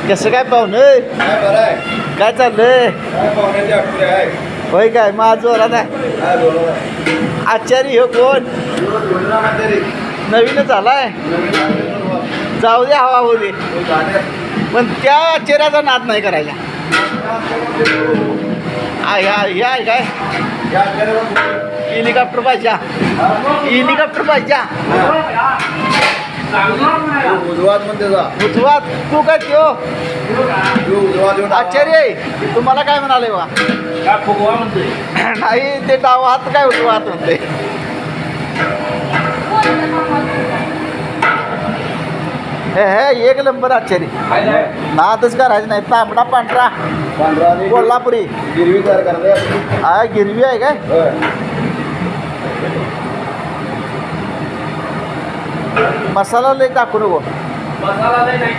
कसं काय पाहुणं काय बरं आहे काय चाललंय काय पाहुण्याची आठवडे आहे होय काय माझ जोरात आहे काय बोलत आचारी हो कोण नवीनच आलाय जाऊ दे हवा होऊ दे पण त्या आचार्याचा नाद नाही करायचा आहे काय हेलिकॉप्टर पाहिजे हेलिकॉप्टर पाहिजे उजवात म्हणते जा उजवात तू काय त्यो उजवात आचार्य आहे तुम्हाला काय म्हणाले बा फुगवा म्हणते नाही ते डावा हात काय उजवा हात म्हणते हे एक नंबर आचार्य नादच करायचं नाही तांबडा पांढरा कोल्हापुरी गिरवी तयार करते हा गिरवी आहे काय मसाला लय टाकू नको मसाला नाही